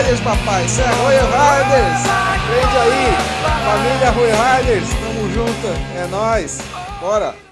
Riders, papai. Isso é Royal Riders. Prende aí, família Royal Riders. Tamo junto, é nóis. Bora.